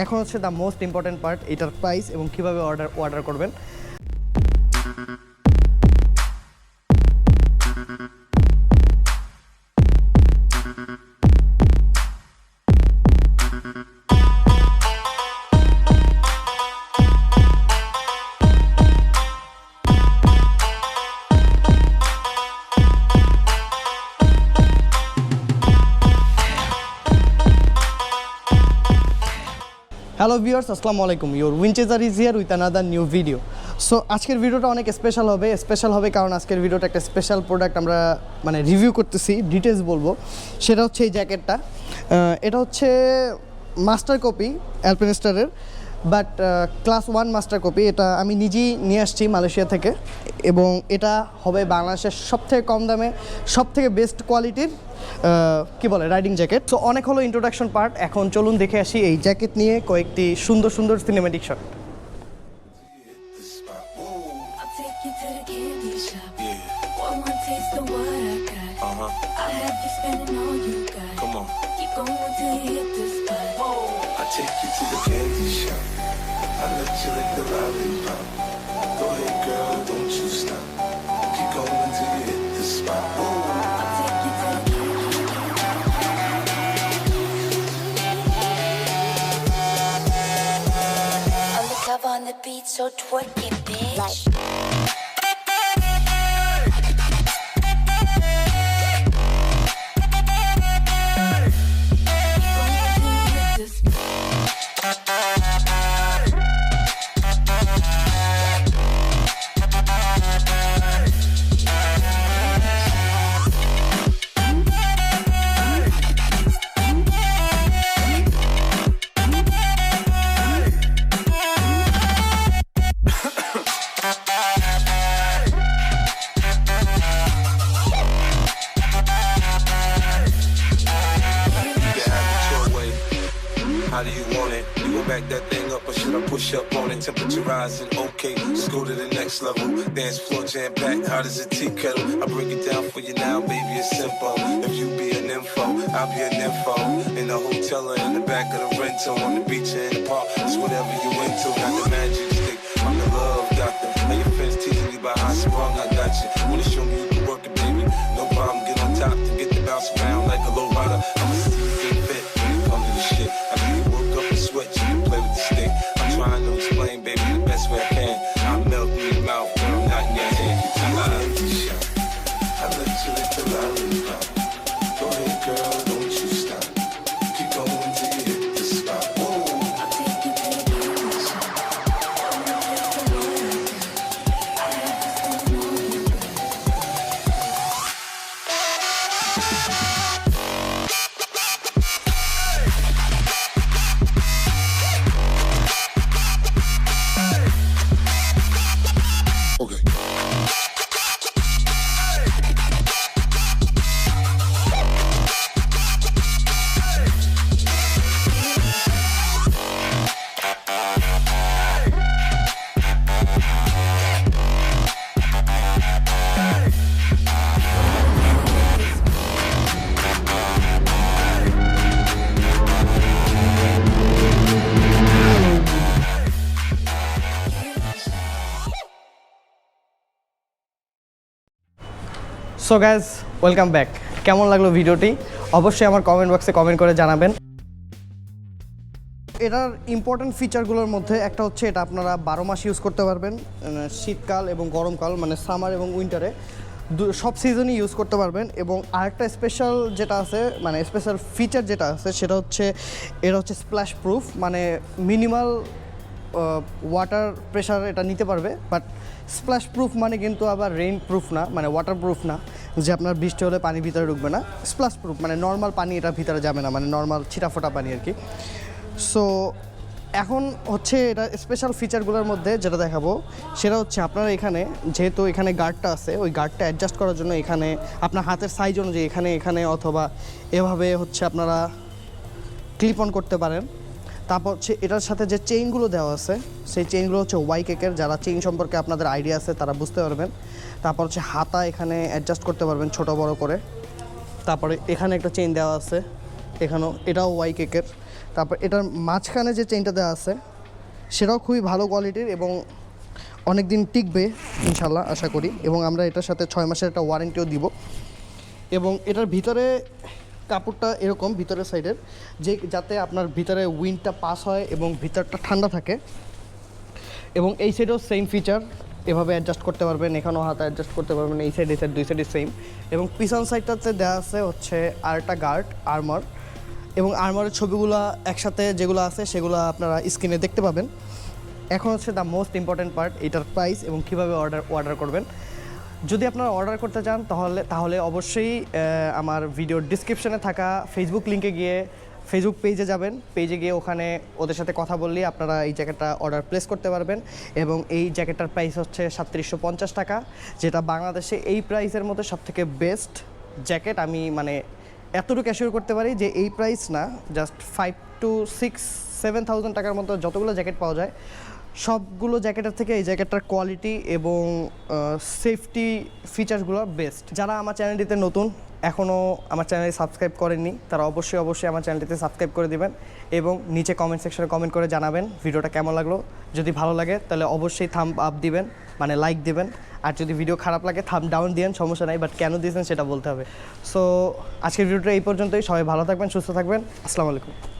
এখন হচ্ছে the most important part, এটার প্রাইস এবং কীভাবে অর্ডার করবেন। হ্যালো ভিউয়ার্স, আসসালামু আলাইকুম। ইউর উইনচেজার is here with another new video. So আজকের ভিডিওটা অনেক স্পেশাল হবে কারণ আজকের ভিডিওটা একটা স্পেশাল প্রোডাক্ট আমরা রিভিউ করতেছি, ডিটেলস বলবো। সেটা হচ্ছে এই জ্যাকেটটা। এটা হচ্ছে মাস্টার কপি অ্যালপিনিস্টারের, বাট ক্লাস 1 মাস্টার কপি। এটা আমি নিজেই নিয়ে আসছি মালয়েশিয়া থেকে এবং এটা হবে বাংলাদেশের সবথেকে কম দামে সবথেকে বেস্ট কোয়ালিটির রাইডিং জ্যাকেট। সো অনেক হলো ইন্ট্রোডাকশন পার্ট, এখন চলুন দেখে আসি এই জ্যাকেট নিয়ে কয়েকটি সুন্দর cinematic shot. Take you to the candy shop. I let you lick the lollipop. Go ahead, girl, don't you stop. Keep going till you hit the spot. I'll take you to the On the cover, on the beat, so twerky, bitch. How do you want it? You gon' back that thing up or should I push up on it? Temperature rising, okay, let's go to the next level. Dance floor jam packed, hot as a tea kettle. I break it down for you now, baby, it's simple. If you be an info, I'll be an info. In the hotel or in the back of the rental, on the beach or in the park, it's whatever you into. Got the magic stick, I'm the love doctor. How your friends teasing me about how sprung, I got you. Wanna show me you can work it, baby? No problem, get on top to get the bounce around like a low rider. I'ma see you get fit when it comes to the shit. I give you work up and sweat, you can play with the stick. I'm trying to explain, baby, the best way I can. I'm melting in your mouth when I'm not in your hand. I let you lick the lollipop. Go ahead, girl, don't you stop. Keep going till you hit the spot. I'll take you to the candy shop. Okay. So guys, welcome back. কেমন লাগলো ভিডিওটি অবশ্যই আমার comment বক্সে comment করে জানাবেন। এটার important ফিচারগুলোর মধ্যে একটা হচ্ছে এটা আপনারা 12 মাস ইউজ করতে পারবেন, শীতকাল এবং গরমকাল সামার এবং উইন্টারে সব সিজনই ইউজ করতে পারবেন। এবং আরেকটা স্পেশাল যেটা আছে স্পেশাল ফিচার যেটা আছে সেটা হচ্ছে এটা হচ্ছে splash proof, minimal water pressure এটা নিতে পারবে। বাট স্প্ল্যাশ প্রুফ কিন্তু আবার রেইন প্রুফ না, ওয়াটার প্রুফ না যে আপনার বৃষ্টি হলে পানি ভিতরে ঢুকবে না। স্প্ল্যাশ প্রুফ নর্মাল পানি এটা ভিতরে যাবে না, নর্মাল ছিটাফোটা পানি আর কি। সো এখন হচ্ছে এটা স্পেশাল ফিচারগুলোর মধ্যে যেটা দেখাবো সেটা হচ্ছে আপনারা এখানে যেহেতু এখানে গার্ডটা আছে, ওই গার্ডটা অ্যাডজাস্ট করার জন্য এখানে আপনার হাতের সাইজ অনুযায়ী এখানে অথবা এভাবে হচ্ছে আপনারা ক্লিপ অন করতে পারেন। তারপর হচ্ছে এটার সাথে যে চেইনগুলো দেওয়া আছে সেই চেইনগুলো হচ্ছে ওয়াইকেকের, যারা চেইন সম্পর্কে আপনাদের আইডিয়া আছে তারা বুঝতে পারবেন। তারপর হচ্ছে হাতা এখানে অ্যাডজাস্ট করতে পারবেন ছোট বড় করে। তারপরে এখানে একটা চেইন দেওয়া আছে, এখানেও এটাও ওয়াইকেকের। তারপর এটার মাঝখানে যে চেইনটা দেওয়া আছে সেটাও খুবই ভালো কোয়ালিটির এবং অনেক দিন টিকবে ইনশাল্লাহ আশা করি, এবং আমরা এটার সাথে 6 মাসের একটা ওয়ারেন্টিও দিব। এবং এটার ভিতরে কাপড়টা এরকম ভিতরের সাইডের যে যাতে আপনার ভিতরে উইন্ডটা পাস হয় এবং ভিতরটা ঠান্ডা থাকে। এবং এই সাইডেও সেম ফিচার, এভাবে অ্যাডজাস্ট করতে পারবেন, এখানেও হাতে অ্যাডজাস্ট করতে পারবেন, এই সাইড দুই সাইডে সেম। এবং পিছন সাইডটাতে দেওয়া আছে হচ্ছে আরেকটা গার্ড আর্মার, এবং আর্মারের ছবিগুলো একসাথে যেগুলো আছে সেগুলো আপনারা স্ক্রিনে দেখতে পাবেন। এখন হচ্ছে দ্য মোস্ট ইম্পর্ট্যান্ট পার্ট, এটার প্রাইস এবং কীভাবে অর্ডার করবেন। যদি আপনারা অর্ডার করতে চান তাহলে অবশ্যই আমার ভিডিওর ডিসক্রিপশনে থাকা ফেসবুক লিঙ্কে গিয়ে ফেসবুক পেজে যাবেন, পেজে গিয়ে ওখানে ওদের সাথে কথা বললেই আপনারা এই জ্যাকেটটা অর্ডার প্লেস করতে পারবেন। এবং এই জ্যাকেটটার প্রাইস হচ্ছে 3750 টাকা, যেটা বাংলাদেশে এই প্রাইসের মধ্যে সবথেকে বেস্ট জ্যাকেট। আমি মানে এতটুকু অ্যাসিওর করতে পারি যে এই প্রাইস না, জাস্ট 5 to 6-7,000 টাকার মতো যতগুলো জ্যাকেট পাওয়া যায় সবগুলো জ্যাকেটের থেকে এই জ্যাকেটটার কোয়ালিটি এবং সেফটি ফিচার্সগুলো বেস্ট। যারা আমার চ্যানেলটিতে নতুন এখনও আমার চ্যানেলে সাবস্ক্রাইব করেননি তারা অবশ্যই আমার চ্যানেলটিতে সাবস্ক্রাইব করে দিবেন এবং নিচে কমেন্ট সেকশনে কমেন্ট করে জানাবেন ভিডিওটা কেমন লাগলো। যদি ভালো লাগে তাহলে অবশ্যই থাম্ব আপ দিবেন, মানে লাইক দিবেন। আর যদি ভিডিও খারাপ লাগে থাম্ব ডাউন দিবেন, সমস্যা নাই, বাট কেন দিয়েছেন সেটা বলতে হবে। সো আজকের ভিডিওটা এই পর্যন্তই। সবাই ভালো থাকবেন, সুস্থ থাকবেন। আসসালামু আলাইকুম।